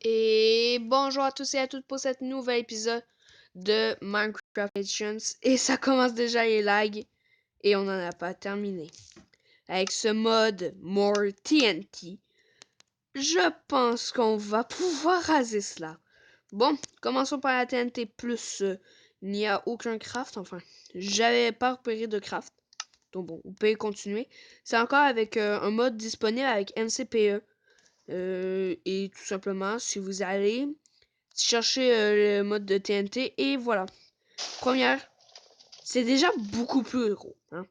Et bonjour à tous et à toutes pour cet nouvel épisode de Minecraft Legends. Et ça commence déjà les lags et on n'en a pas terminé. Avec ce mode More TNT, je pense qu'on va pouvoir raser cela. Bon, commençons par la TNT plus. Il n'y a aucun craft, enfin, j'avais pas repéré de craft. Donc bon, vous pouvez continuer. C'est encore avec un mode disponible avec MCPE. Et tout simplement, si vous allez chercher le mode de TNT, et voilà. Première, c'est déjà beaucoup plus gros. Hein.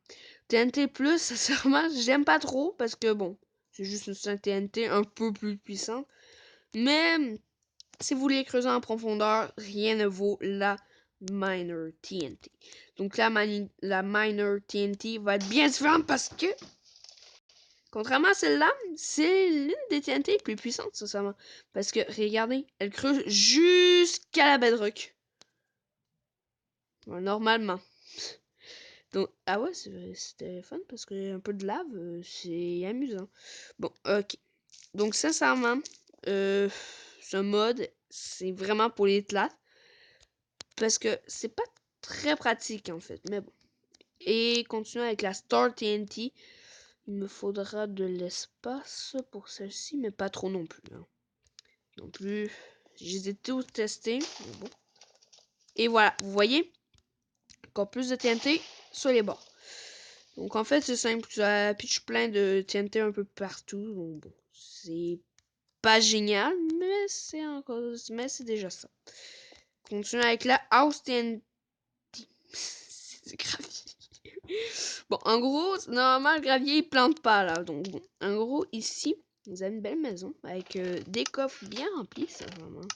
TNT+, sincèrement, j'aime pas trop, parce que bon, c'est juste une TNT un peu plus puissante. Mais, si vous voulez creuser en profondeur, rien ne vaut la Miner TNT. Donc la Miner TNT va être bien différente parce que contrairement à celle-là, c'est l'une des TNT les plus puissantes, sincèrement. Parce que, regardez, elle creuse jusqu'à la bedrock. Ouais, normalement. Donc, ah ouais, c'était fun parce que un peu de lave, c'est amusant. Bon, ok. Donc, sincèrement, ce mode, c'est vraiment pour les tlattes. Parce que c'est pas très pratique, en fait. Mais bon. Et continuer avec la Star TNT. Il me faudra de l'espace pour celle-ci, mais pas trop non plus. Hein. Non plus. Je les ai tous testés. Bon. Et voilà, vous voyez, encore plus de TNT sur les bords. Donc en fait, c'est simple. Ça pitch plein de TNT un peu partout. Donc bon, c'est pas génial, mais c'est encore, mais c'est déjà ça. Continuons avec la House TNT. C'est du gravier. Bon, en gros, normalement, le gravier, il plante pas là. Donc bon, en gros, ici, vous avez une belle maison avec des coffres bien remplis, ça vraiment.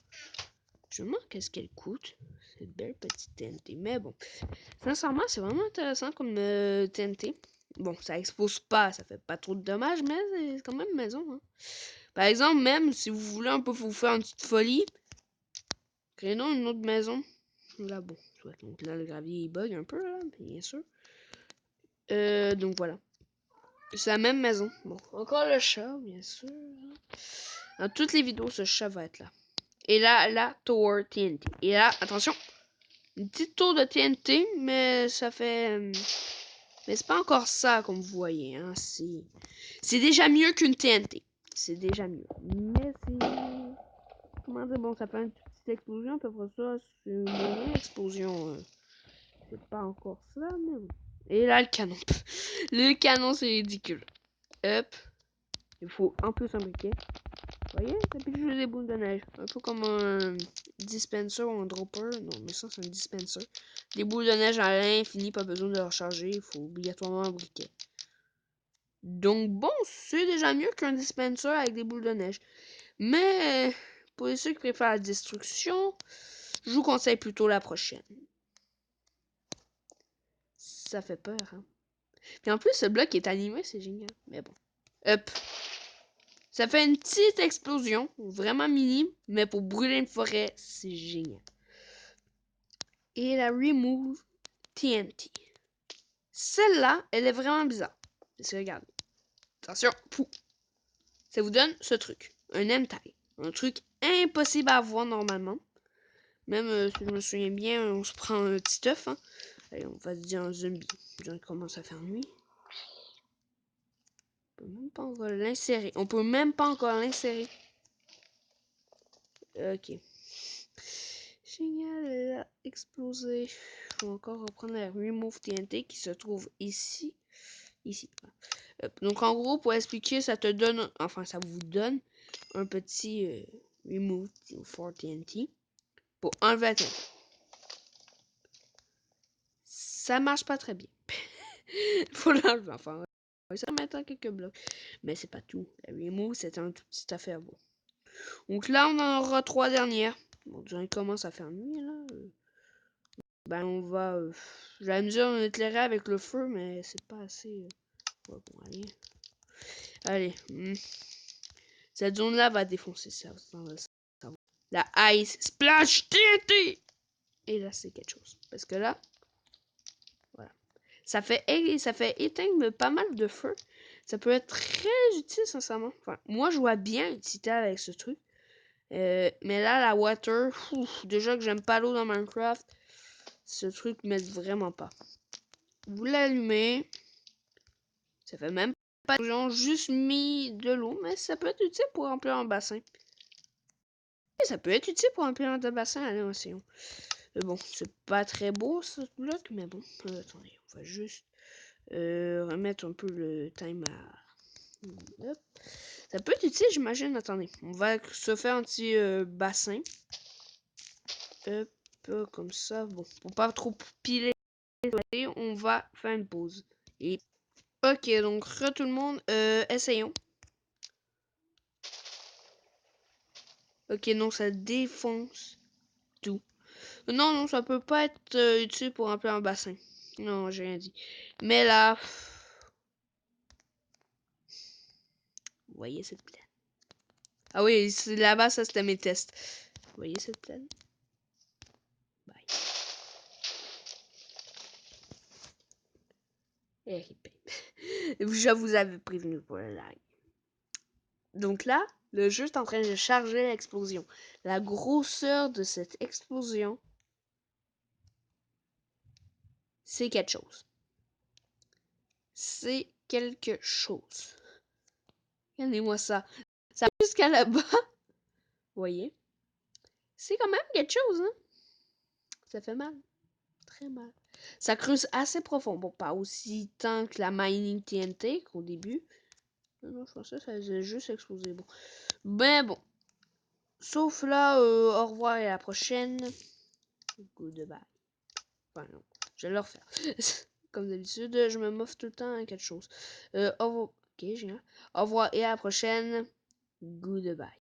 Je me demande qu'est-ce qu'elle coûte, cette belle petite TNT. Mais bon, sincèrement, c'est vraiment intéressant comme TNT. Bon, ça expose pas, ça fait pas trop de dommages, mais c'est quand même une maison. Hein. Par exemple, même si vous voulez un peu vous faire une petite folie, créons une autre maison. Là, bon, donc là, le gravier il bug un peu, là, bien sûr. Donc voilà. C'est la même maison. Bon, encore le chat, bien sûr. Dans toutes les vidéos, ce chat va être là. Et là, la Tower TNT. Et là, attention, une petite tour de TNT, mais ça fait... Mais c'est pas encore ça, comme vous voyez. Hein. C'est déjà mieux qu'une TNT. C'est déjà mieux. Mais c'est... Comment dire? Bon, ça fait une petite explosion. Puis après ça, c'est une bonne explosion. C'est pas encore ça, mais bon. Et là, le canon. Le canon, c'est ridicule. Hop. Il faut un peu s'imbriquer. Vous voyez? Ça pique juste des boules de neige. Un peu comme un dispenser ou un dropper. Non, mais ça, c'est un dispenser. Des boules de neige à l'infini, pas besoin de recharger. Il faut obligatoirement un briquet. Donc bon, c'est déjà mieux qu'un dispenser avec des boules de neige. Mais pour ceux qui préfèrent la destruction, je vous conseille plutôt la prochaine. Ça fait peur, hein. Et en plus, ce bloc est animé, c'est génial. Mais bon. Hop. Ça fait une petite explosion, vraiment minime, mais pour brûler une forêt, c'est génial. Et la Remove TNT. Celle-là, elle est vraiment bizarre. Parce que regardez. Attention. Pou. Ça vous donne ce truc. Un entail. Un truc impossible à avoir normalement. Même si je me souviens bien, on se prend un petit œuf. Hein. Allez, on va se dire un zombie. Il commence à faire nuit. On peut même pas encore l'insérer. On peut même pas encore l'insérer. Ok. Génial, elle a explosé. Je vais encore reprendre la Remove TNT qui se trouve ici. Ici. Donc en gros, pour expliquer, ça te donne, enfin ça vous donne un petit Remove for TNT pour enlever la TNT. Ça marche pas très bien. Faut l'enlever, enfin. Ça mettra quelques blocs. Mais c'est pas tout. La Remove, c'est un tout petit affaire. Bon. Donc là, on en aura 3 dernières. Bon, déjà, il commence à faire nuit là. Ben on va... J'allais me dire on éclairer avec le feu, mais c'est pas assez... Ouais, bon, allez. Allez. Cette zone-là va défoncer ça. La Ice Splash TNT! Et là, c'est quelque chose. Parce que là... Voilà. Ça fait éteindre pas mal de feu. Ça peut être très utile, sincèrement. Enfin, moi, je vois bien l'utilité avec ce truc. Mais là, la water, déjà que j'aime pas l'eau dans Minecraft, ce truc m'aide vraiment pas. Vous l'allumez. Ça fait même pas de gens juste mis de l'eau, mais ça peut être utile pour remplir un bassin. Et ça peut être utile pour remplir un bassin, allez, essayons. Bon, c'est pas très beau ce bloc, mais bon. Attendez, on va juste remettre un peu le time à... Hop. Ça peut être utile, j'imagine. Attendez, on va se faire un petit bassin. Hop, comme ça. Bon, pour pas trop piler, on va faire une pause. Et ok, donc tout le monde, essayons. Ok, non, ça défonce tout. Non, non, ça peut pas être utile pour remplir un bassin. Non, j'ai rien dit. Mais là, vous voyez cette plaine. Ah oui, là-bas, ça c'était mes tests. Vous voyez cette plaine? Bye. Je vous avais prévenu pour le lag. Donc là, le jeu est en train de charger l'explosion. La grosseur de cette explosion, c'est quelque chose. C'est quelque chose. Regardez-moi ça. Ça va jusqu'à là-bas. Vous voyez? C'est quand même quelque chose, hein? Ça fait mal. Très mal. Ça creuse assez profond. Bon, pas aussi tant que la mining TNT qu'au début. Non, je pensais que ça faisait juste exploser. Bon. Ben bon. Sauf là, au revoir et à la prochaine. Goodbye. Enfin, non. Je vais le refaire. Comme d'habitude, je me moffe tout le temps à quelque chose. Au revoir. Ok, génial. Au revoir et à la prochaine. Goodbye.